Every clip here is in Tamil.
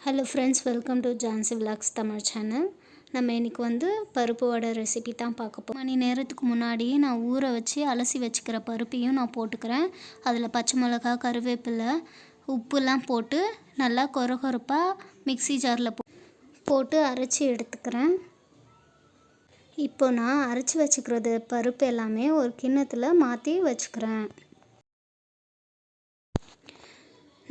Hello friends, welcome to Jhansi vlogs Tamil channel. நம்ம இன்றைக்கி பருப்பு வடை ரெசிபி தான் பார்க்க போகிறோம். மணி நேரத்துக்கு முன்னாடியே நான் ஊற வச்சு அலசி வச்சுக்கிற பருப்பையும் நான் போட்டுக்கிறேன். அதில் பச்சை மிளகா, கருவேப்பிலை, உப்புலாம் போட்டு நல்லா கொரகொரப்பாக மிக்ஸி ஜாரில் போட்டு அரைச்சி எடுத்துக்கிறேன். இப்போ நான் அரைச்சி வச்சுக்கிறது பருப்பு எல்லாமே ஒரு கிண்ணத்தில் மாற்றி வச்சுக்கிறேன்.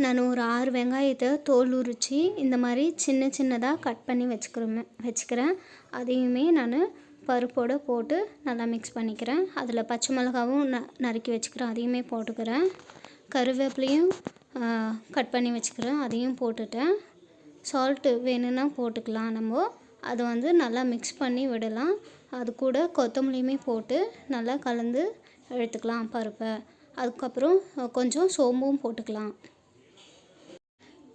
நான் ஒரு 6 வெங்காயத்தை தோல் உரித்து இந்த மாதிரி சின்ன சின்னதாக கட் பண்ணி வச்சுக்கிறேன். அதையுமே நான் பருப்போடு போட்டு நல்லா மிக்ஸ் பண்ணிக்கிறேன். அதில் பச்சை மிளகாவும் நறுக்கி வச்சுக்கிறேன், அதையுமே போட்டுக்கிறேன். கருவேப்பிலையும் கட் பண்ணி வச்சுக்கிறேன், அதையும் போட்டுட்டேன். சால்ட்டு வேணும்னா போட்டுக்கலாம். நம்ம அதை நல்லா மிக்ஸ் பண்ணி விடலாம். அது கூட கொத்தமல்லியுமே போட்டு நல்லா கலந்து எடுத்துக்கலாம் பருப்பை. அதுக்கப்புறம் கொஞ்சம் சோம்பும் போட்டுக்கலாம்.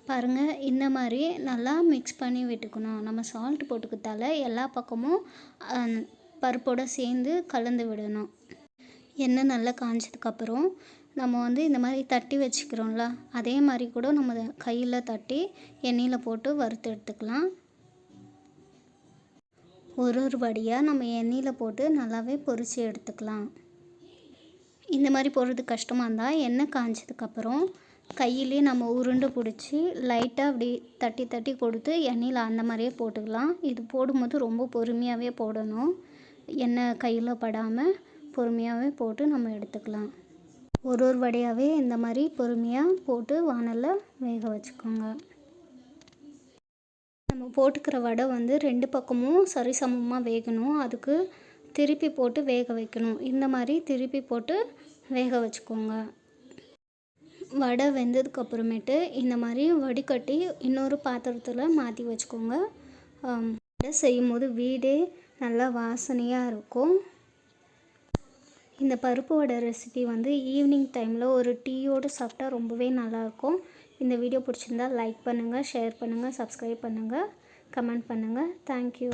பாருங்கள், இந்த மாதிரி நல்லா மிக்ஸ் பண்ணி விட்டுக்கணும். நம்ம சால்ட் போட்டுக்கிறதால எல்லா பக்கமும் பருப்போடு சேர்ந்து கலந்து விடணும். எண்ணெய் நல்லா காஞ்சதுக்கப்புறம் நம்ம இந்த மாதிரி தட்டி வச்சுக்கிறோம்ல, அதே மாதிரி கூட நம்ம கையில் தட்டி எண்ணெயில் போட்டு வறுத்து எடுத்துக்கலாம். ஒரு வடியாக நம்ம எண்ணெயில் போட்டு நல்லாவே பொரித்து எடுத்துக்கலாம். இந்த மாதிரி போடுறது கஷ்டமாக இருந்தால் எண்ணெய் காஞ்சதுக்கப்புறம் கையிலே நம்ம உருண்டை பிடிச்சி லைட்டாக அப்படி தட்டி தட்டி கொடுத்து எண்ணெயில் அந்த மாதிரியே போட்டுக்கலாம். இது போடும்போது ரொம்ப பொறுமையாகவே போடணும். எண்ணெய் கையில் படாமல் பொறுமையாகவே போட்டு நம்ம எடுத்துக்கலாம். ஒரு வடையாகவே இந்த மாதிரி பொறுமையாக போட்டு வானலில் வேக வச்சுக்கோங்க. நம்ம போட்டுக்கிற வடை 2 பக்கமும் சரிசமமாக வேகணும். அதுக்கு திருப்பி போட்டு வேக வைக்கணும். இந்த மாதிரி திருப்பி போட்டு வேக வச்சுக்கோங்க. வடை வெந்ததுக்கப்புறமேட்டு இந்த மாதிரி வடிகட்டி இன்னொரு பாத்திரத்தில் மாற்றி வச்சுக்கோங்க. வடை செய்யும்போது வீடே நல்லா வாசனையாக இருக்கும். இந்த பருப்பு வடை ரெசிபி ஈவினிங் டைமில் ஒரு டீயோடு சாப்பிட்டா ரொம்பவே நல்லாயிருக்கும். இந்த வீடியோ பிடிச்சிருந்தால் லைக் பண்ணுங்கள், ஷேர் பண்ணுங்கள், சப்ஸ்கிரைப் பண்ணுங்கள், கமெண்ட் பண்ணுங்கள். தேங்க்யூ.